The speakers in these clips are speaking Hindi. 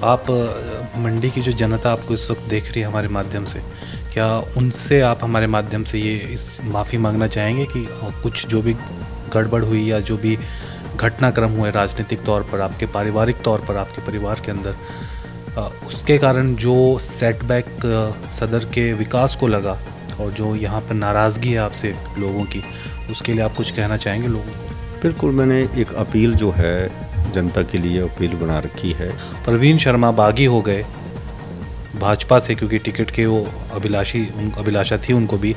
आप मंडी की जो जनता आपको इस वक्त देख रही है हमारे माध्यम से, क्या उनसे आप हमारे माध्यम से ये इस माफ़ी मांगना चाहेंगे कि कुछ जो भी गड़बड़ हुई या जो भी घटनाक्रम हुए राजनीतिक तौर पर, आपके पारिवारिक तौर पर, आपके परिवार के अंदर, उसके कारण जो सेटबैक सदर के विकास को लगा और जो यहाँ पर नाराज़गी है आपसे लोगों की, उसके लिए आप कुछ कहना चाहेंगे लोगों को? बिल्कुल, मैंने एक अपील जो है जनता के लिए अपील बना रखी है। प्रवीण शर्मा बागी हो गए भाजपा से, क्योंकि टिकट के वो अभिलाषा थी उनको भी,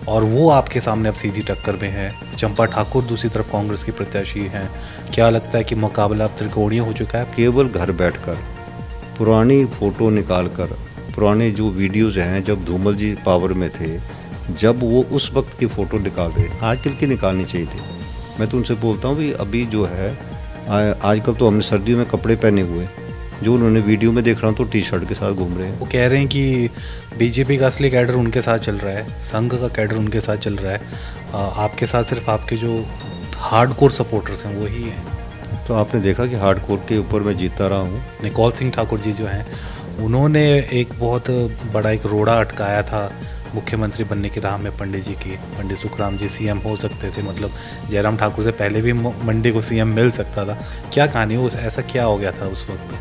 और वो आपके सामने अब सीधी टक्कर में है। चंपा ठाकुर दूसरी तरफ कांग्रेस की प्रत्याशी हैं। क्या लगता है कि मुकाबला अब त्रिकोणीय हो चुका है? केवल घर बैठकर पुरानी फ़ोटो निकालकर, पुराने जो वीडियोज़ हैं जब धूमल जी पावर में थे, जब वो उस वक्त की फ़ोटो निकाल रहे, आजकल की निकालनी चाहिए थी। मैं तो उनसे बोलता हूँ भी अभी जो है आजकल तो हमने सर्दियों में कपड़े पहने हुए, जो उन्होंने वीडियो में देख रहा हूँ तो टी शर्ट के साथ घूम रहे हैं। वो कह रहे हैं कि बीजेपी का असली कैडर उनके साथ चल रहा है, संघ का कैडर उनके साथ चल रहा है, आपके साथ सिर्फ आपके जो हार्डकोर सपोर्टर्स हैं वही हैं। तो आपने देखा कि हार्डकोर के ऊपर मैं जीता रहा हूँ। निकोल सिंह ठाकुर जी जो हैं, उन्होंने एक बहुत बड़ा एक रोड़ा अटकाया था मुख्यमंत्री बनने की राह में पंडित जी की। पंडित सुखराम जी सीएम हो सकते थे, मतलब जयराम ठाकुर से पहले भी मंडी को सीएम मिल सकता था। क्या कहानी हो, ऐसा क्या हो गया था उस वक्त?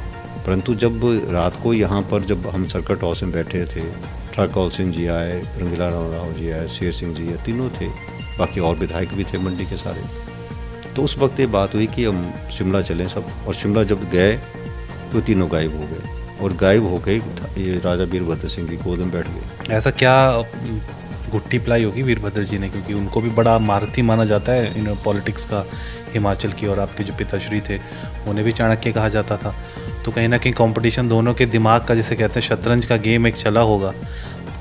परंतु जब रात को यहाँ पर जब हम सर्किट हाउस में बैठे थे, ठाकुर सिंह जी आए, रंगीला राव जी आए, शेर सिंह जी, ये तीनों थे, बाकी और विधायक भी थे मंडी के सारे। तो उस वक्त ये बात हुई कि हम शिमला चलें सब, और शिमला जब गए तो तीनों गायब हो गए, और गायब हो गए ये राजा वीरभद्र सिंह की गोद में बैठ गए। ऐसा क्या गुट्टी पिलाई होगी वीरभद्र जी ने, क्योंकि उनको भी बड़ा महारथी माना जाता है इन पॉलिटिक्स का हिमाचल की, और आपके जो पिताश्री थे उन्हें भी चाणक्य कहा जाता था। तो कहीं ना कहीं कंपटीशन दोनों के दिमाग का, जिसे कहते हैं शतरंज का गेम, एक चला होगा।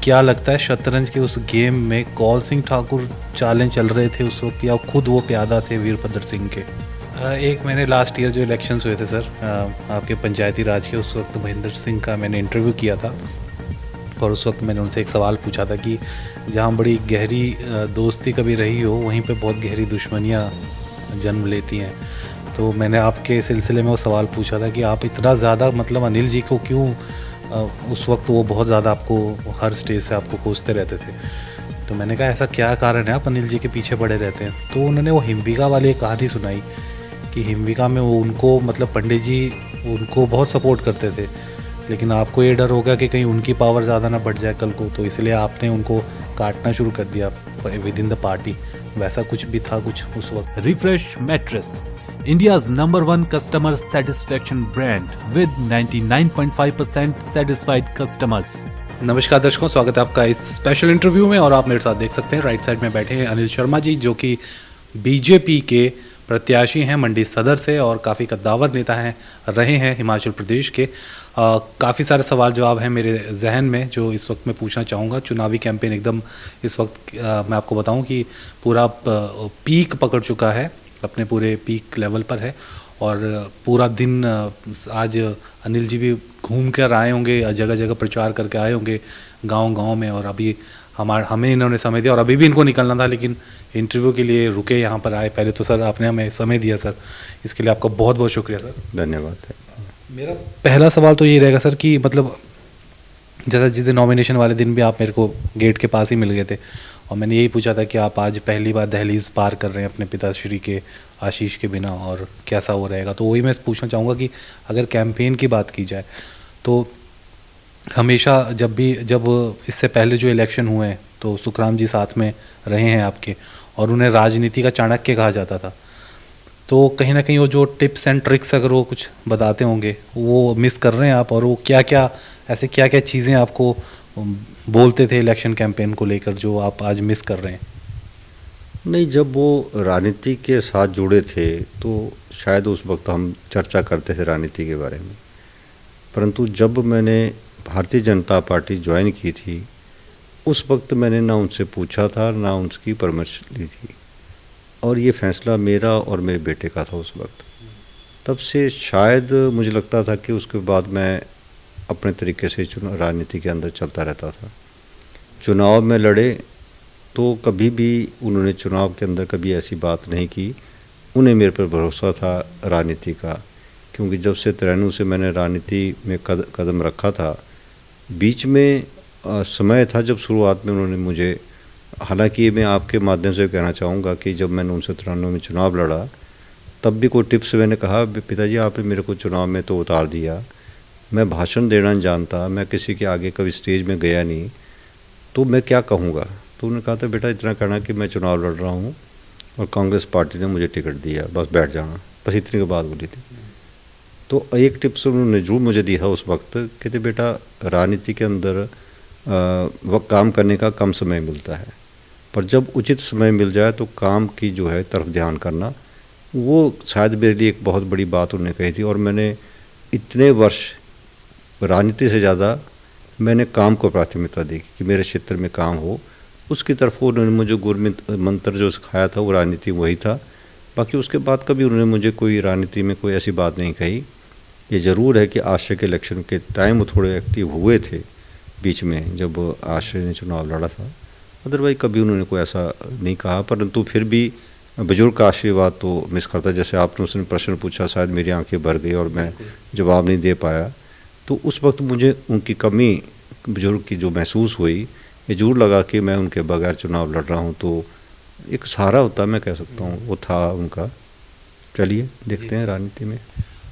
क्या लगता है शतरंज के उस गेम में कौल सिंह ठाकुर चालें चल रहे थे उस वक्त, या खुद वो प्यादा थे वीरभद्र सिंह के? एक मैंने लास्ट ईयर जो इलेक्शंस हुए थे सर, आपके पंचायती राज के, उस वक्त महेंद्र सिंह का मैंने इंटरव्यू किया था, और उस वक्त मैंने उनसे एक सवाल पूछा था कि जहाँ बड़ी गहरी दोस्ती कभी रही हो, वहीं पे बहुत गहरी दुश्मनियाँ जन्म लेती हैं। तो मैंने आपके सिलसिले में वो सवाल पूछा था कि आप इतना ज़्यादा, मतलब अनिल जी को क्यों उस वक्त वो बहुत ज़्यादा आपको हर स्टेज से आपको कोसते रहते थे? तो मैंने कहा ऐसा क्या कारण है आप अनिल जी के पीछे पड़े रहते हैं? तो उन्होंने वो हिमविका वाली एक कहानी सुनाई कि हिमविका में वो उनको, मतलब पंडित जी उनको बहुत सपोर्ट करते थे, लेकिन आपको ये डर होगा कि कहीं उनकी पावर ज़्यादा ना बढ़ जाए कल को, तो इसलिए आपने उनको काटना शुरू कर दिया विद इन द पार्टी। वैसा कुछ भी था कुछ उस वक्त? Refresh mattress, India's #1 customer satisfaction brand with 99.5% satisfied customers. नमस्कार दर्शकों, स्वागत है आपका इस स्पेशल इंटरव्यू में, और आप मेरे साथ देख सकते हैं राइट साइड में बैठे हैं अनिल शर्मा जी, जो कि बीजेपी के प्रत्याशी हैं मंडी सदर से, और काफ़ी कद्दावर नेता हैं, रहे हैं हिमाचल प्रदेश के। काफ़ी सारे सवाल जवाब हैं मेरे जहन में जो इस वक्त मैं पूछना चाहूँगा। चुनावी कैंपेन एकदम इस वक्त मैं आपको बताऊँ कि पूरा पीक पकड़ चुका है, अपने पूरे पीक लेवल पर है, और पूरा दिन आज अनिल जी भी घूम कर आए होंगे, जगह जगह प्रचार करके आए होंगे गांव-गांव में, और अभी हमें इन्होंने समय दिया, और अभी भी इनको निकलना था, लेकिन इंटरव्यू के लिए रुके, यहाँ पर आए। पहले तो सर आपने हमें समय दिया सर, इसके लिए आपका बहुत बहुत शुक्रिया सर। धन्यवाद। मेरा पहला सवाल तो ये रहेगा सर कि मतलब जैसा जिस दिन नॉमिनेशन वाले दिन भी आप मेरे को गेट के पास ही मिल गए थे, और मैंने यही पूछा था कि आप आज पहली बार दहलीज पार कर रहे हैं अपने पिताश्री के आशीष के बिना, और कैसा वो रहेगा। तो वही मैं पूछना चाहूँगा कि अगर कैंपेन की बात की जाए तो हमेशा जब इससे पहले जो इलेक्शन हुए हैं तो सुखराम जी साथ में रहे हैं आपके, और उन्हें राजनीति का चाणक्य कहा जाता था। तो कहीं ना कहीं वो जो टिप्स एंड ट्रिक्स अगर वो कुछ बताते होंगे वो मिस कर रहे हैं आप, और वो क्या क्या चीज़ें आपको बोलते थे इलेक्शन कैंपेन को लेकर जो आप आज मिस कर रहे हैं? नहीं, जब वो राजनीति के साथ जुड़े थे तो शायद उस वक्त हम चर्चा करते थे राजनीति के बारे में, परंतु जब मैंने भारतीय जनता पार्टी ज्वाइन की थी उस वक्त मैंने ना उनसे पूछा था ना उनकी परमिशन ली थी, और ये फैसला मेरा और मेरे बेटे का था उस वक्त। तब से शायद मुझे लगता था कि उसके बाद मैं अपने तरीके से राजनीति के अंदर चलता रहता था। चुनाव में लड़े तो कभी भी उन्होंने चुनाव के अंदर कभी ऐसी बात नहीं की। उन्हें मेरे पर भरोसा था राजनीति का क्योंकि जब से 93 से मैंने राजनीति में कदम रखा था, बीच में समय था जब शुरुआत में उन्होंने मुझे, हालांकि मैं आपके माध्यम से कहना चाहूँगा कि जब मैंने 1993 में चुनाव लड़ा तब भी कोई टिप्स मैंने कहा, पिताजी आपने मेरे को चुनाव में तो उतार दिया, मैं भाषण देना नहीं जानता, मैं किसी के आगे कभी स्टेज में गया नहीं, तो मैं क्या कहूँगा। तो उन्होंने कहा था बेटा इतना कहना कि मैं चुनाव लड़ रहा हूँ और कांग्रेस पार्टी ने मुझे टिकट दिया, बस बैठ जाना, बस इतनी की बात बोली थी। तो एक टिप्स उन्होंने जरूर मुझे दिया उस वक्त, कहते बेटा राजनीति के अंदर वक्त काम करने का कम समय मिलता है, पर जब उचित समय मिल जाए तो काम की जो है तरफ ध्यान करना, वो शायद मेरे लिए एक बहुत बड़ी बात उन्होंने कही थी। और मैंने इतने वर्ष राजनीति से ज़्यादा मैंने काम को प्राथमिकता दी कि मेरे क्षेत्र में काम हो, उसकी तरफ उन्होंने मुझे गुरु मंत्र जो सिखाया था वो राजनीति वही था। बाकी उसके बाद कभी उन्होंने मुझे कोई राजनीति में कोई ऐसी बात नहीं कही। ये ज़रूर है कि आश्रय के इलेक्शन के टाइम वो थोड़े एक्टिव हुए थे बीच में जब आश्रय ने चुनाव लड़ा था, अदरवाइज कभी उन्होंने कोई ऐसा नहीं कहा। परंतु फिर भी बुजुर्ग का आशीर्वाद तो मिस करता, जैसे आपने उसने प्रश्न पूछा, शायद मेरी आंखें भर गई और मैं जवाब नहीं दे पाया, तो उस वक्त मुझे उनकी कमी बुजुर्ग की जो महसूस हुई, ये जरूर लगा कि मैं उनके बगैर चुनाव लड़ रहा हूँ तो एक सहारा होता, मैं कह सकता हूँ, वो था उनका। चलिए देखते हैं राजनीति में।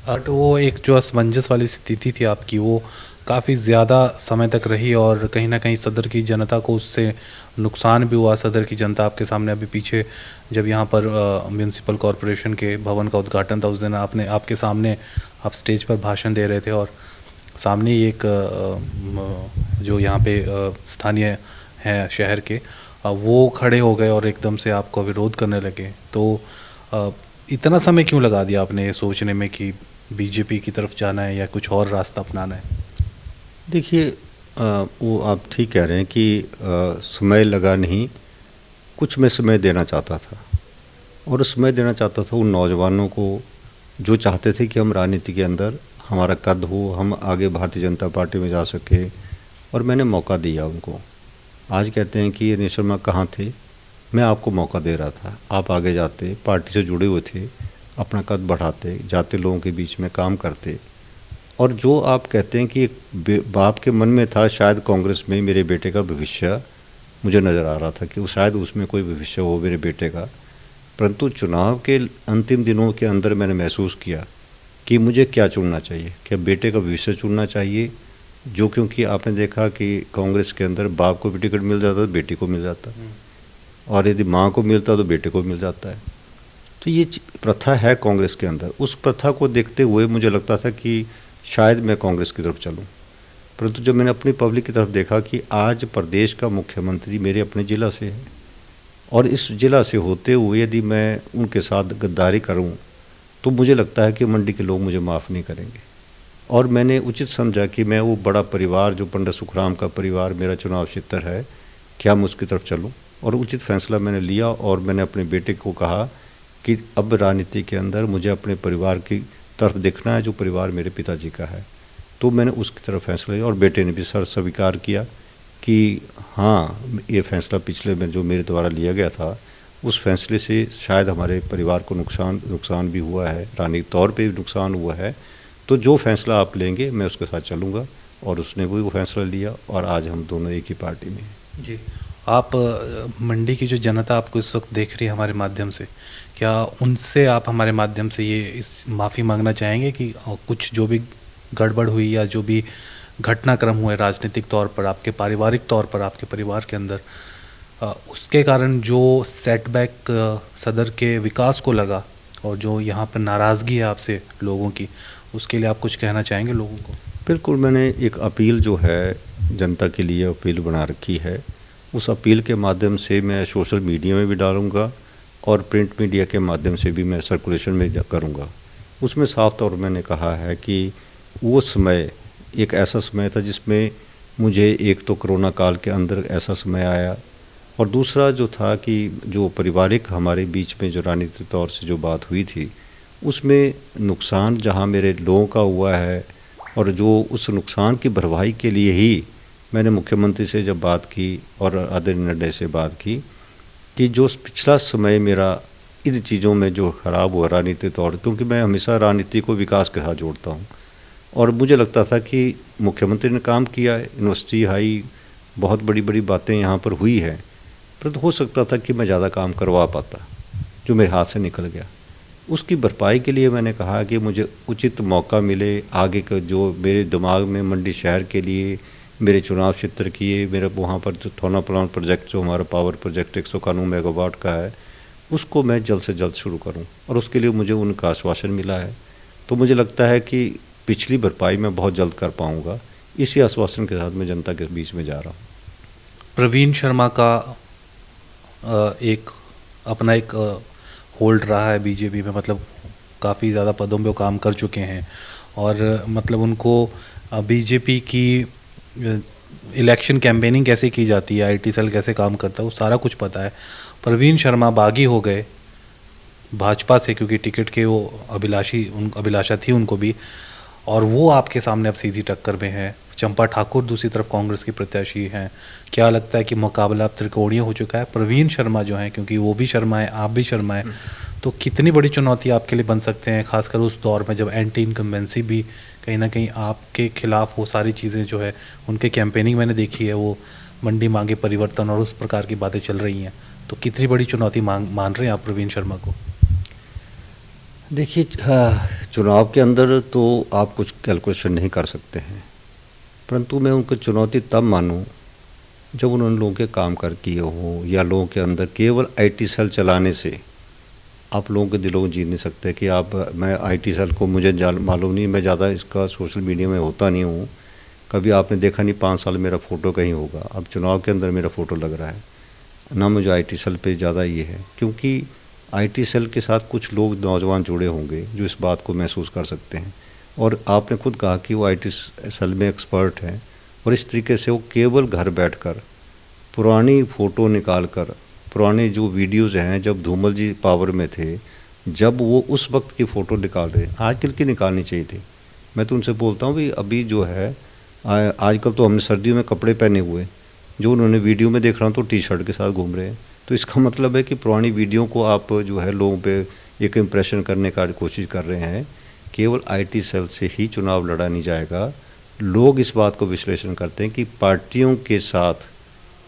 बट वो एक जो असमंजस वाली स्थिति थी आपकी, वो काफ़ी ज़्यादा समय तक रही और कहीं ना कहीं सदर की जनता को उससे नुकसान भी हुआ। सदर की जनता आपके सामने अभी पीछे जब यहाँ पर म्यूनसिपल कॉरपोरेशन के भवन का उद्घाटन था, उस दिन आपके सामने आप स्टेज पर भाषण दे रहे थे और सामने ही एक जो यहाँ पे स्थानीय हैं शहर के, वो खड़े हो गए और एकदम से आपको विरोध करने लगे। तो इतना समय क्यों लगा दिया आपने ये सोचने में कि बीजेपी की तरफ जाना है या कुछ और रास्ता अपनाना है? देखिए वो आप ठीक कह रहे हैं कि समय लगा नहीं, कुछ मैं समय देना चाहता था और समय देना चाहता था उन नौजवानों को जो चाहते थे कि हम राजनीति के अंदर हमारा कद हो, हम आगे भारतीय जनता पार्टी में जा सके, और मैंने मौका दिया उनको। आज कहते हैं कि अनिल शर्मा कहाँ थे, मैं आपको मौका दे रहा था, आप आगे जाते, पार्टी से जुड़े हुए थे, अपना कद बढ़ाते, जाते लोगों के बीच में काम करते। और जो आप कहते हैं कि एक बाप के मन में था, शायद कांग्रेस में मेरे बेटे का भविष्य मुझे नज़र आ रहा था कि वो शायद उसमें कोई भविष्य हो मेरे बेटे का, परंतु चुनाव के अंतिम दिनों के अंदर मैंने महसूस किया कि मुझे क्या चुनना चाहिए, क्या बेटे का भविष्य चुनना चाहिए, जो क्योंकि आपने देखा कि कांग्रेस के अंदर बाप को भी टिकट मिल जाता तो बेटी को मिल जाता, और यदि माँ को मिलता तो बेटे को मिल जाता है। तो ये प्रथा है कांग्रेस के अंदर। उस प्रथा को देखते हुए मुझे लगता था कि शायद मैं कांग्रेस की तरफ चलूं, परंतु जब मैंने अपनी पब्लिक की तरफ देखा कि आज प्रदेश का मुख्यमंत्री मेरे अपने ज़िला से है और इस ज़िला से होते हुए यदि मैं उनके साथ गद्दारी करूं तो मुझे लगता है कि मंडी के लोग मुझे माफ़ नहीं करेंगे। और मैंने उचित समझा कि मैं वो बड़ा परिवार जो पंडित सुखराम का परिवार मेरा चुनाव क्षेत्र है, क्या मैं उसकी तरफ चलूँ, और उचित फैसला मैंने लिया। और मैंने अपने बेटे को कहा कि अब राजनीति के अंदर मुझे अपने परिवार की तरफ देखना है, जो परिवार मेरे पिताजी का है। तो मैंने उसकी तरफ फैसला लिया और बेटे ने भी स्वीकार किया कि हाँ, ये फैसला पिछले में जो मेरे द्वारा लिया गया था, उस फैसले से शायद हमारे परिवार को नुकसान भी हुआ है, राजनीतिक तौर पे भी नुकसान हुआ है, तो जो फैसला आप लेंगे मैं उसके साथ चलूँगा। और उसने वो फैसला लिया और आज हम दोनों एक ही पार्टी में हैं। जी, आप मंडी की जो जनता आपको इस वक्त देख रही है हमारे माध्यम से, क्या उनसे आप हमारे माध्यम से ये इस माफ़ी मांगना चाहेंगे कि कुछ जो भी गड़बड़ हुई या जो भी घटनाक्रम हुए राजनीतिक तौर पर, आपके पारिवारिक तौर पर, आपके परिवार के अंदर, उसके कारण जो सेटबैक सदर के विकास को लगा और जो यहाँ पर नाराज़गी है आपसे लोगों की, उसके लिए आप कुछ कहना चाहेंगे लोगों को? बिल्कुल, मैंने एक अपील जो है जनता के लिए अपील बना रखी है। उस अपील के माध्यम से मैं सोशल मीडिया में भी डालूँगा और प्रिंट मीडिया के माध्यम से भी मैं सर्कुलेशन में करूँगा। उसमें साफ तौर मैंने कहा है कि वो समय एक ऐसा समय था जिसमें मुझे एक तो कोरोना काल के अंदर ऐसा समय आया, और दूसरा जो था कि जो पारिवारिक हमारे बीच में जो राजनीतिक तौर से जो बात हुई थी, उसमें नुकसान जहां मेरे लोगों का हुआ है, और जो उस नुकसान की भरपाई के लिए ही मैंने मुख्यमंत्री से जब बात की और आदरणीय निर्णय से बात की कि जो पिछला समय मेरा इन चीज़ों में जो खराब हुआ राजनीतिक तौर, क्योंकि मैं हमेशा राजनीति को विकास के साथ जोड़ता हूँ और मुझे लगता था कि मुख्यमंत्री ने काम किया है, यूनिवर्सिटी हाई, बहुत बड़ी बड़ी बातें यहाँ पर हुई है, परंतु हो सकता था कि मैं ज़्यादा काम करवा पाता जो मेरे हाथ से निकल गया। उसकी भरपाई के लिए मैंने कहा कि मुझे उचित मौका मिले, आगे का जो मेरे दिमाग में मंडी शहर के लिए मेरे चुनाव क्षेत्र किए, मेरा वहाँ पर जो थोना प्लांट प्रोजेक्ट जो हमारा पावर प्रोजेक्ट 191 मेगावाट का है, उसको मैं जल्द से जल्द शुरू करूं और उसके लिए मुझे उनका आश्वासन मिला है। तो मुझे लगता है कि पिछली भरपाई मैं बहुत जल्द कर पाऊंगा। इसी आश्वासन के साथ मैं जनता के बीच में जा रहा हूं। प्रवीण शर्मा का अपना एक होल्ड रहा है बीजेपी में, मतलब काफ़ी ज़्यादा पदों पे वो काम कर चुके हैं और मतलब उनको बीजेपी की इलेक्शन कैंपेनिंग कैसे की जाती है, आईटी सेल कैसे काम करता है, वो सारा कुछ पता है। प्रवीण शर्मा बागी हो गए भाजपा से क्योंकि टिकट के वो अभिलाषा थी उनको भी, और वो आपके सामने अब सीधी टक्कर में है। चंपा ठाकुर दूसरी तरफ कांग्रेस की प्रत्याशी हैं। क्या लगता है कि मुकाबला अब त्रिकोणीय हो चुका है? प्रवीण शर्मा जो हैं, क्योंकि वो भी शर्मा है, आप भी शर्मा है, तो कितनी बड़ी चुनौती आपके लिए बन सकते हैं, खासकर उस दौर में जब एंटी इनकम्बेंसी भी कहीं ना कहीं आपके खिलाफ वो सारी चीज़ें जो है उनके कैंपेनिंग मैंने देखी है, वो मंडी मांगे परिवर्तन और उस प्रकार की बातें चल रही हैं, तो कितनी बड़ी चुनौती मान रहे हैं आप प्रवीण शर्मा को? देखिए, चुनाव के अंदर तो आप कुछ कैलकुलेशन नहीं कर सकते हैं, परंतु मैं उनको चुनौती तब मानूं जब उन्होंने लोगों के काम कर किए हों, या लोगों के अंदर केवल आईटी सेल चलाने से आप लोगों के दिलों को जीत नहीं सकते। कि मैं आईटी सेल को मुझे मालूम नहीं, मैं ज़्यादा इसका सोशल मीडिया में होता नहीं हूँ, कभी आपने देखा नहीं 5 साल मेरा फ़ोटो कहीं होगा। अब चुनाव के अंदर मेरा फ़ोटो लग रहा है ना, मुझे आईटी सेल पे ज़्यादा ये है, क्योंकि आईटी सेल के साथ कुछ लोग नौजवान जुड़े होंगे जो इस बात को महसूस कर सकते हैं। और आपने खुद कहा कि वो आईटी सेल में एक्सपर्ट हैं, और इस तरीके से वो केवल घर बैठकर पुरानी फ़ोटो निकाल कर, पुराने जो वीडियोज़ हैं जब धूमल जी पावर में थे, जब वो उस वक्त की फ़ोटो निकाल रहे, आजकल की निकालनी चाहिए थी। मैं तो उनसे बोलता हूँ भी अभी जो है आजकल तो हमने सर्दियों में कपड़े पहने हुए, जो उन्होंने वीडियो में देख रहा हूँ तो टी शर्ट के साथ घूम रहे हैं। तो इसका मतलब है कि पुरानी वीडियो को आप जो है लोगों पे एक इम्प्रेशन करने का कोशिश कर रहे हैं। केवल आईटी सेल से ही चुनाव लड़ा नहीं जाएगा। लोग इस बात को विश्लेषण करते हैं कि पार्टियों के साथ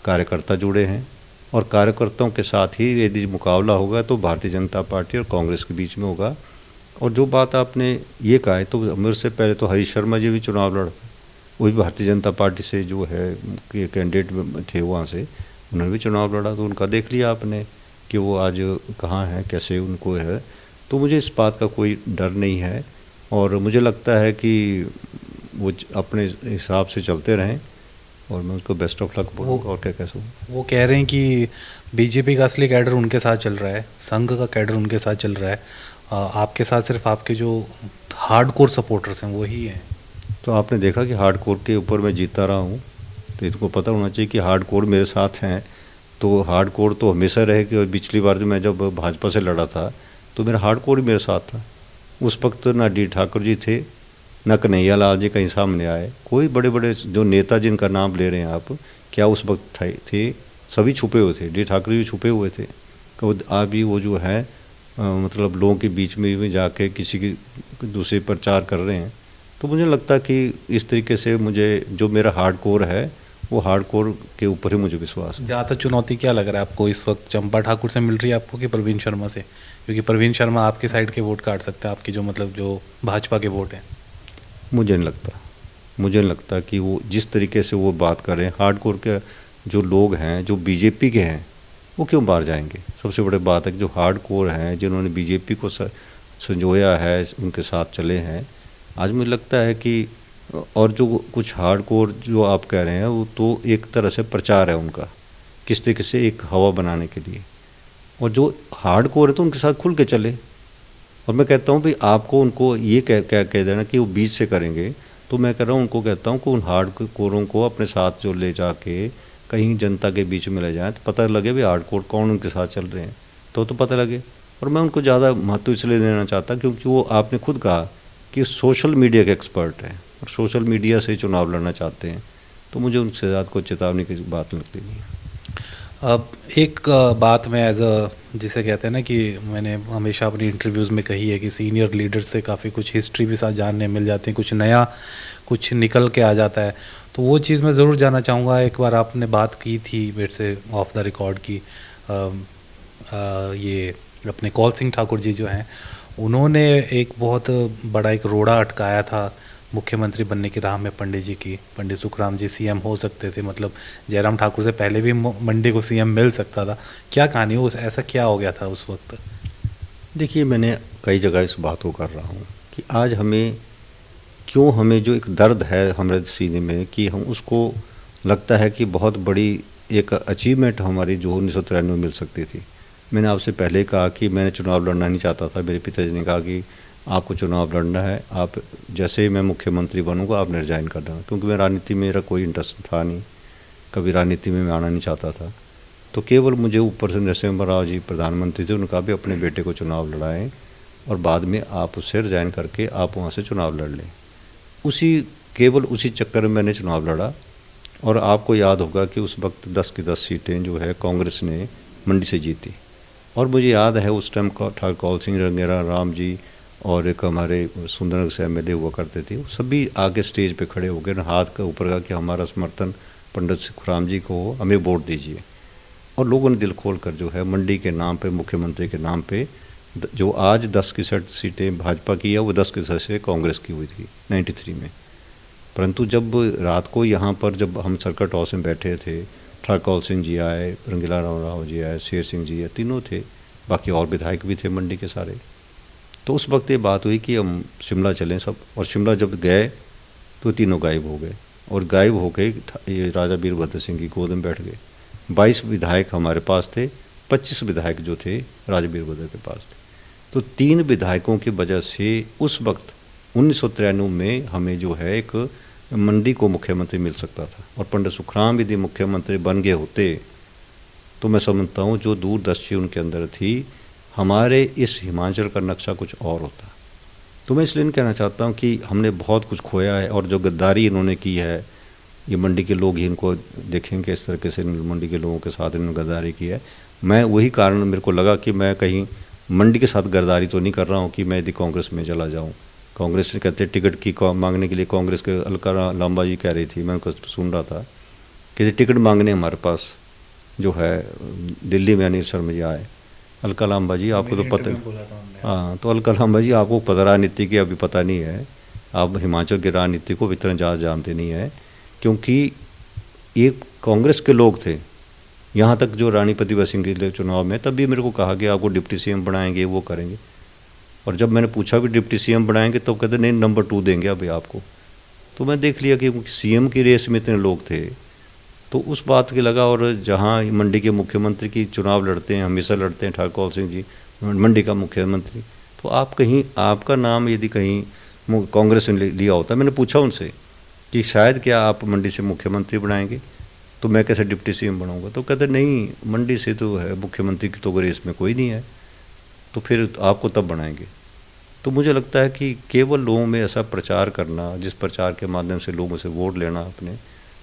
कार्यकर्ता जुड़े हैं, और कार्यकर्ताओं के साथ ही यदि मुकाबला होगा तो भारतीय जनता पार्टी और कांग्रेस के बीच में होगा। और जो बात आपने ये कहा है, तो मेरे से पहले तो हरीश शर्मा जी भी चुनाव लड़ा था, वो भी भारतीय जनता पार्टी से जो है कैंडिडेट थे वहाँ से, उन्होंने भी चुनाव लड़ा। तो उनका देख लिया आपने कि वो आज कहाँ हैं, कैसे उनको है। तो मुझे इस बात का कोई डर नहीं है, और मुझे लगता है कि वो अपने हिसाब से चलते रहें, और मैं उसको बेस्ट ऑफ लक बोलूँगा। और क्या कह सकूँ। वो कह रहे हैं कि बीजेपी का असली कैडर उनके साथ चल रहा है, संघ का कैडर उनके साथ चल रहा है, आपके साथ सिर्फ आपके जो हार्डकोर सपोर्टर्स हैं वही हैं। तो आपने देखा कि हार्डकोर के ऊपर मैं जीता रहा हूँ, तो इसको पता होना चाहिए कि हार्डकोर मेरे साथ हैं। तो हार्डकोर तो हमेशा रहेगी। और पिछली बार जब भाजपा से लड़ा था तो मेरा हार्डकोर ही मेरे साथ था। उस वक्त ना डी ठाकुर जी थे, ना कन्हैया लाल जी कहीं सामने आए, कोई बड़े बड़े जो नेता जिनका नाम ले रहे हैं आप, क्या उस वक्त थे? सभी छुपे हुए थे। डी ठाकुर जी छुपे हुए थे। आप भी वो जो है मतलब लोगों के बीच में भी जाके किसी की दूसरे प्रचार कर रहे हैं। तो मुझे लगता है कि इस तरीके से मुझे जो मेरा हार्डकोर है, वो हार्डकोर के ऊपर ही मुझे विश्वास है। ज़्यादा चुनौती क्या लग रहा है आपको इस वक्त, चंपा ठाकुर से मिल रही है आपको कि प्रवीण शर्मा से? क्योंकि प्रवीण शर्मा आपके साइड के वोट काट सकते हैं, आपकी जो मतलब जो भाजपा के वोट हैं। मुझे नहीं लगता कि वो जिस तरीके से वो बात कर रहे हैं, हार्डकोर के जो लोग हैं, जो बीजेपी के हैं, वो क्यों बाहर जाएंगे? सबसे बड़ी बात है कि जो हार्डकोर हैं, जिन्होंने बीजेपी को संजोया है, उनके साथ चले हैं। आज मुझे लगता है कि और जो कुछ हार्डकोर जो आप कह रहे हैं, वो तो एक तरह से प्रचार है उनका, किस तरीके से एक हवा बनाने के लिए। और जो हार्डकोर है तो उनके साथ खुल के चले। और मैं कहता हूँ भाई आपको उनको ये कह देना कि वो बीच से करेंगे, तो मैं कह रहा हूँ उनको कहता हूँ कि उन हार्डकोरों को अपने साथ जो ले जाके कहीं जनता के बीच में ले जाएं, तो पता लगे भाई हार्डकोर कौन उनके साथ चल रहे हैं, तो पता लगे। और मैं उनको ज़्यादा महत्व इसलिए देना चाहता क्योंकि वो आपने खुद कहा कि सोशल मीडिया के एक्सपर्ट हैं और सोशल मीडिया से चुनाव लड़ना चाहते हैं, तो मुझे उनसे ज़्यादा कोई चेतावनी की बात लगती नहीं है। अब एक बात मैं एज अ जिसे कहते हैं ना कि मैंने हमेशा अपनी इंटरव्यूज़ में कही है कि सीनियर लीडर से काफ़ी कुछ हिस्ट्री भी साथ जानने मिल जाती है, कुछ नया कुछ निकल के आ जाता है। तो वो चीज़ मैं ज़रूर जानना चाहूँगा। एक बार आपने बात की थी मेरे से ऑफ द रिकॉर्ड की ये अपने कौल सिंह ठाकुर जी जो हैं, उन्होंने एक बहुत बड़ा एक रोड़ा अटकाया था मुख्यमंत्री बनने की राह में पंडित जी की। पंडित सुखराम जी सीएम हो सकते थे, मतलब जयराम ठाकुर से पहले भी मंडी को सीएम मिल सकता था। क्या कहानी उस ऐसा क्या हो गया था उस वक्त? देखिए, मैंने कई जगह इस बात को कर रहा हूँ कि आज हमें जो एक दर्द है हमारे सीने में, कि हम उसको लगता है कि बहुत बड़ी एक अचीवमेंट हमारी जो 1993 में मिल सकती थी। मैंने आपसे पहले कहा कि मैंने चुनाव लड़ना नहीं चाहता था। मेरे पिताजी ने कहा कि आपको चुनाव लड़ना है, आप जैसे ही मैं मुख्यमंत्री बनूंगा आपने रिजाइन कर देना, क्योंकि मैं राजनीति में मेरा कोई इंटरेस्ट था नहीं, कभी राजनीति में मैं आना नहीं चाहता था। तो केवल मुझे ऊपर से नरसिम्हा राव जी प्रधानमंत्री थे, उन्होंने कहा भी अपने बेटे को चुनाव लड़ाएं और बाद में आप उससे रिजाइन करके आप वहाँ से चुनाव लड़ लें। केवल उसी चक्कर में मैंने चुनाव लड़ा। और आपको याद होगा कि उस वक्त 10 की 10 सीटें जो है कांग्रेस ने मंडी से जीती। और मुझे याद है उस टाइम ठाकुर कौल सिंह, रंगेरा राम जी और एक हमारे सुंदरनगर से एमएलए हुआ करते थे, सभी आगे स्टेज पे खड़े हो गए, हाथ का ऊपर का कि हमारा समर्थन पंडित सुखराम जी को, हमें वोट दीजिए। और लोगों ने दिल खोल कर जो है मंडी के नाम पे, मुख्यमंत्री के नाम पे, जो आज 10 की 60 सीटें भाजपा की है वो 10 की 60 कांग्रेस की हुई थी 93 में। परंतु जब रात को यहाँ पर जब हम सर्किट हाउस में बैठे थे, ठाकुर कौल सिंह जी आए, रंगीला राव जी आए, शेर सिंह जी आए, तीनों थे, बाकी और विधायक भी थे मंडी के सारे। तो उस वक्त ये बात हुई कि हम शिमला चलें सब, और शिमला जब गए तो तीनों गायब हो गए, और गायब हो गए ये राजा वीरभद्र सिंह की गोद में बैठ गए। 22 विधायक हमारे पास थे, 25 विधायक जो थे राजा वीरभद्र के पास थे। तो 3 विधायकों की वजह से उस वक्त 1993 में हमें जो है एक मंडी को मुख्यमंत्री मिल सकता था। और पंडित सुखराम यदि मुख्यमंत्री बन गए होते तो मैं समझता हूँ जो दूरदर्शी उनके अंदर थी, हमारे इस हिमाचल का नक्शा कुछ और होता। तो मैं इसलिए कहना चाहता हूँ कि हमने बहुत कुछ खोया है, और जो गद्दारी इन्होंने की है, ये मंडी के लोग ही इनको देखेंगे इस तरीके से मंडी के लोगों के साथ इन्होंने गद्दारी की है। मैं वही कारण मेरे को लगा कि मैं कहीं मंडी के साथ गद्दारी तो नहीं कर रहा हूँ कि मैं यदि कांग्रेस में चला जाऊँ। कांग्रेस से कहते टिकट की मांगने के लिए कांग्रेस के अलका लांबा जी कह रही थी, मैं उनको सुन रहा था कि टिकट मांगने हमारे पास जो है दिल्ली में अनिल शर्मा जी आए। अलका लांबा जी आपको तो पता, हाँ, तो अलका लांबा जी आपको पता राजनीति की अभी पता नहीं है, आप हिमाचल की राजनीति को इतना ज़्यादा जानते नहीं है, क्योंकि ये कांग्रेस के लोग थे। यहाँ तक जो रानी प्रतिभा सिंह के चुनाव में तब भी मेरे को कहा कि आपको डिप्टी सीएम बनाएंगे, वो करेंगे। और जब मैंने पूछा भी डिप्टी सीएम बनाएंगे तो कहते नहीं, नंबर 2 देंगे अभी आपको। तो मैं देख लिया कि सीएम की रेस में इतने लोग थे, तो उस बात की लगा। और जहाँ मंडी के मुख्यमंत्री की चुनाव लड़ते हैं, हमेशा लड़ते हैं ठाकुर कौल सिंह जी, मंडी का मुख्यमंत्री, तो आप कहीं आपका नाम यदि कहीं कांग्रेस ने लिया होता, मैंने पूछा उनसे कि शायद क्या आप मंडी से मुख्यमंत्री बनाएंगे, तो मैं कैसे डिप्टी सीएम बनाऊंगा। तो कहते नहीं, मंडी से तो है मुख्यमंत्री की तो रेस में कोई नहीं है, तो फिर आपको तब बनाएंगे। तो मुझे लगता है कि केवल लोगों में ऐसा प्रचार करना, जिस प्रचार के माध्यम से लोगों से वोट लेना अपने,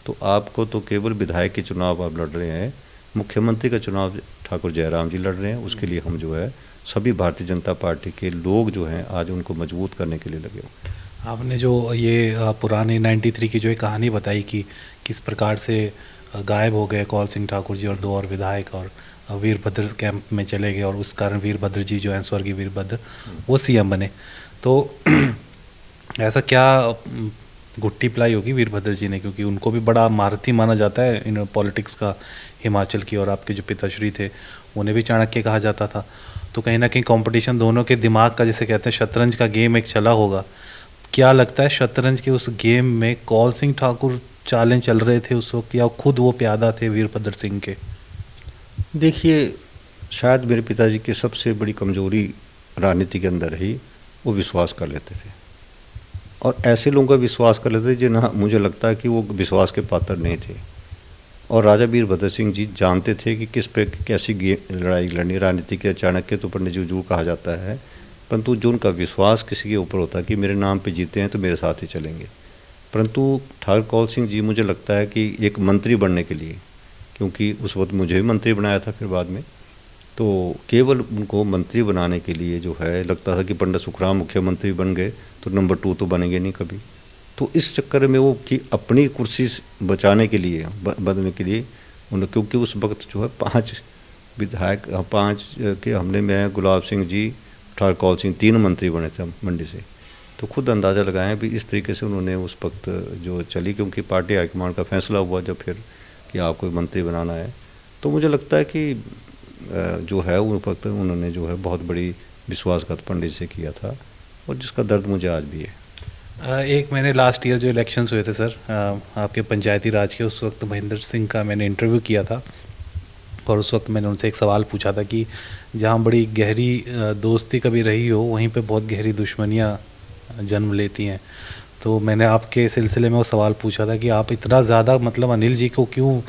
तो आपको तो केवल विधायक के चुनाव आप लड़ रहे हैं, मुख्यमंत्री का चुनाव ठाकुर जयराम जी लड़ रहे हैं। उसके लिए हम जो है सभी भारतीय जनता पार्टी के लोग जो हैं आज उनको मजबूत करने के लिए लगे हो। आपने जो ये पुराने 93 की जो एक कहानी बताई कि किस प्रकार से गायब हो गए कौल सिंह ठाकुर जी और 2 और विधायक, और वीरभद्र कैंप में चले गए, और उस कारण वीरभद्र जी जो हैं, स्वर्गीय वीरभद्र, वो सीएम बने। तो ऐसा क्या गुट्टी पिलाई होगी वीरभद्र जी ने, क्योंकि उनको भी बड़ा महारथी माना जाता है इन पॉलिटिक्स का हिमाचल की, और आपके जो पिताश्री थे उन्हें भी चाणक्य कहा जाता था। तो कहीं ना कहीं कंपटीशन दोनों के दिमाग का, जिसे कहते हैं शतरंज का गेम एक चला होगा। क्या लगता है शतरंज के उस गेम में कौल सिंह ठाकुर चालें चल रहे थे उस वक्त, या खुद वो प्यादा थे वीरभद्र सिंह के? देखिए, शायद मेरे पिताजी की सबसे बड़ी कमजोरी राजनीति के अंदर ही वो विश्वास कर लेते थे, और ऐसे लोगों का विश्वास कर लेते थे जिन्हें मुझे लगता है कि वो विश्वास के पात्र नहीं थे। और राजा वीरभद्र सिंह जी जानते थे कि किस पे कैसी लड़ाई लड़नी। राजनीति के चाणक्य तो पंडित जी जरूर कहा जाता है, परंतु जो उनका विश्वास किसी के ऊपर होता है कि मेरे नाम पे जीते हैं तो मेरे साथ ही चलेंगे। परंतु ठाकुर कौल सिंह जी मुझे लगता है कि एक मंत्री बनने के लिए क्योंकि उस वक्त मुझे भी मंत्री बनाया था फिर बाद में। तो केवल उनको मंत्री बनाने के लिए जो है लगता था कि पंडित सुखराम मुख्यमंत्री बन गए तो नंबर 2 तो बनेंगे नहीं कभी। तो इस चक्कर में वो कि अपनी कुर्सी बचाने के लिए बदलने के लिए उन्हें, क्योंकि उस वक्त जो है 5 विधायक 5 के हमने, मैं, गुलाब सिंह जी, ठाकुर कौल सिंह 3 मंत्री बने थे मंडी से। तो खुद अंदाज़ा लगाएं भी इस तरीके से उन्होंने उस वक्त जो चली, क्योंकि पार्टी हाईकमान का फैसला हुआ जब फिर कि आपको मंत्री बनाना है। तो मुझे लगता है कि जो है उस वक्त उन्होंने जो है बहुत बड़ी विश्वासघात पंडित से किया था, और जिसका दर्द मुझे आज भी है। एक मैंने लास्ट ईयर जो इलेक्शंस हुए थे सर आपके पंचायती राज के, उस वक्त महेंद्र सिंह का मैंने इंटरव्यू किया था, और उस वक्त मैंने उनसे एक सवाल पूछा था कि जहाँ बड़ी गहरी दोस्ती कभी रही हो वहीं पे बहुत गहरी दुश्मनियाँ जन्म लेती हैं। तो मैंने आपके सिलसिले में वो सवाल पूछा था कि आप इतना ज़्यादा मतलब अनिल जी को क्यों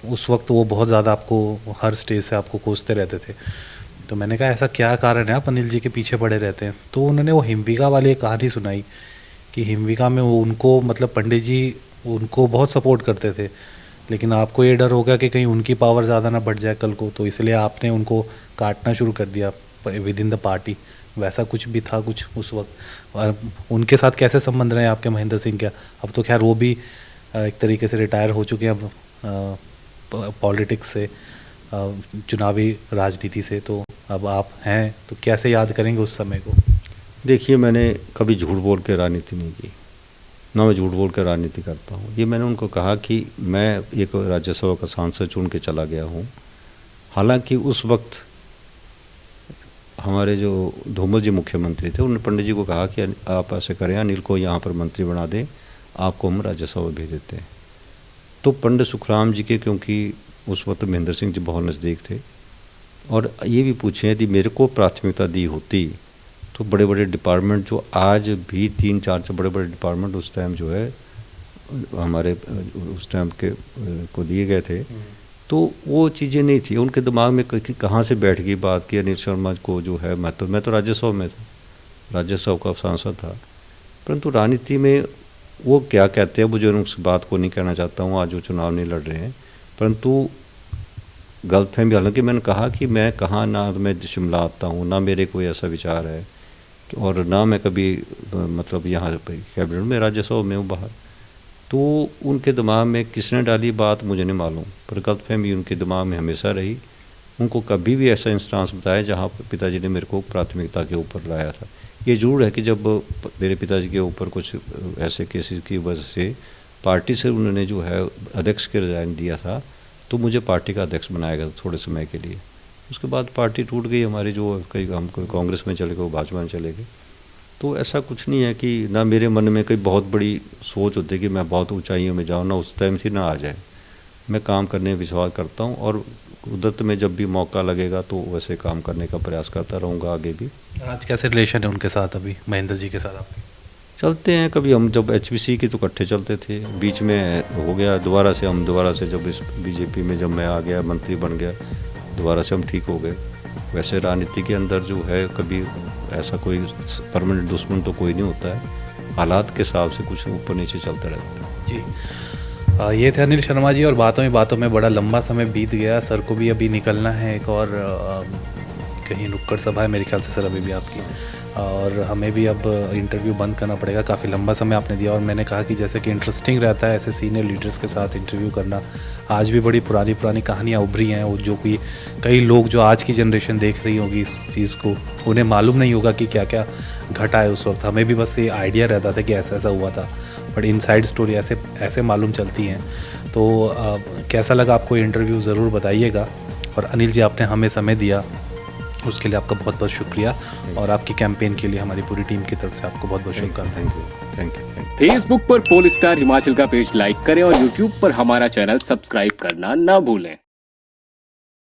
उस वक्त वो बहुत ज़्यादा आपको हर स्टेज से आपको कोसते रहते थे। तो मैंने कहा ऐसा क्या कारण है आप अनिल जी के पीछे पड़े रहते हैं। तो उन्होंने वो हिमविका वाली एक कहानी सुनाई कि हिमविका में वो उनको मतलब पंडित जी उनको बहुत सपोर्ट करते थे, लेकिन आपको ये डर हो गया कि कहीं उनकी पावर ज़्यादा ना बढ़ जाए कल को, तो इसलिए आपने उनको काटना शुरू कर दिया विद इन द पार्टी। वैसा कुछ भी था कुछ उस वक्त, और उनके साथ कैसे संबंध रहे आपके महेंद्र सिंह के? अब तो खैर वो भी एक तरीके से रिटायर हो चुके हैं अब पॉलिटिक्स से, चुनावी राजनीति से, तो अब आप हैं तो कैसे याद करेंगे उस समय को? देखिए, मैंने कभी झूठ बोल के राजनीति नहीं की, ना मैं झूठ बोल कर राजनीति करता हूँ। ये मैंने उनको कहा कि मैं एक राज्यसभा का सांसद चुन के चला गया हूँ। हालांकि उस वक्त हमारे जो धूमल जी मुख्यमंत्री थे, उन्होंने पंडित जी को कहा कि आप ऐसे करें, अनिल को यहाँ पर मंत्री बना दें, आपको हम राज्यसभा भेज देते हैं। तो पंडित सुखराम जी के, क्योंकि उस वक्त महेंद्र सिंह जी बहुत नज़दीक थे, और ये भी पूछे यदि मेरे को प्राथमिकता दी होती तो बड़े बड़े डिपार्टमेंट जो आज भी 3-4 से बड़े बड़े डिपार्टमेंट उस टाइम जो है हमारे उस टाइम के को दिए गए थे, तो वो चीज़ें नहीं थी उनके दिमाग में। कहाँ से बैठ गई बात कि अनिल शर्मा को जो है, मैं तो राज्यसभा में था, राज्यसभा का सांसद था, परंतु राजनीति में वो क्या कहते हैं मुझे उस बात को नहीं कहना चाहता हूँ। आज वो चुनाव नहीं लड़ रहे हैं, परंतु गलतफहमी, हालांकि मैंने कहा कि मैं कहाँ, ना मैं शिमला आता हूँ, ना मेरे कोई ऐसा विचार है, और ना मैं कभी मतलब यहाँ कैबिनेट में राज्यसभा में हूँ बाहर। तो उनके दिमाग में किसने डाली बात मुझे नहीं मालूम, पर गलतफहमी उनके दिमाग में हमेशा रही। उनको कभी भी ऐसा इंस्टांस बताया जहाँ पिताजी ने मेरे को प्राथमिकता के ऊपर लाया था। ये जरूर है कि जब मेरे पिताजी के ऊपर कुछ ऐसे केसेस की वजह से पार्टी से उन्होंने जो है अध्यक्ष के रिजाइन दिया था, तो मुझे पार्टी का अध्यक्ष बनाया गया थोड़े समय के लिए। उसके बाद पार्टी टूट गई हमारी, जो कई हम कोई कांग्रेस में चले गए, वो भाजपा में चले गए। तो ऐसा कुछ नहीं है कि ना मेरे मन में कोई बहुत बड़ी सोच होती है कि मैं बहुत ऊंचाइयों में जाऊँ, ना उस टाइम थी ना आ जाए। मैं काम करने में विश्वास करता हूँ, और कुदरत में जब भी मौका लगेगा तो वैसे काम करने का प्रयास करता रहूँगा आगे भी। आज कैसे रिलेशन है उनके साथ अभी, महेंद्र जी के साथ आपके? चलते हैं, कभी हम जब HPC की तो इकट्ठे चलते थे, बीच में हो गया दोबारा से जब इस BJP में जब मैं आ गया, मंत्री बन गया, दोबारा से हम ठीक हो गए। वैसे राजनीति के अंदर जो है कभी ऐसा कोई परमानेंट दुश्मन तो कोई नहीं होता है, हालात के हिसाब से कुछ ऊपर नीचे चलता रहता है। जी, ये थे अनिल शर्मा जी, और बातों में बड़ा लंबा समय बीत गया। सर को भी अभी निकलना है, एक और कहीं नुक्कड़ सभा है मेरे ख्याल से सर अभी भी आपकी, और हमें भी अब इंटरव्यू बंद करना पड़ेगा। काफ़ी लंबा समय आपने दिया, और मैंने कहा कि जैसे कि इंटरेस्टिंग रहता है ऐसे सीनियर लीडर्स के साथ इंटरव्यू करना। आज भी बड़ी पुरानी कहानियाँ उभरी हैं, वो जो कि कई लोग जो आज की जनरेशन देख रही होगी इस चीज़ को, उन्हें मालूम नहीं होगा कि क्या क्या घटा है उस वक्त। हमें भी बस ये आइडिया रहता था कि ऐसा हुआ था, बट इनसाइड स्टोरी ऐसे मालूम चलती हैं। तो कैसा लगा आपको इंटरव्यू ज़रूर बताइएगा, और अनिल जी आपने हमें समय दिया उसके लिए आपका बहुत बहुत शुक्रिया, और आपकी कैंपेन के लिए हमारी पूरी टीम की तरफ से आपको बहुत बहुत शुभकामनाएं। Thank you. फेसबुक पर पोल स्टार हिमाचल का पेज लाइक करें और यूट्यूब पर हमारा चैनल सब्सक्राइब करना ना भूलें।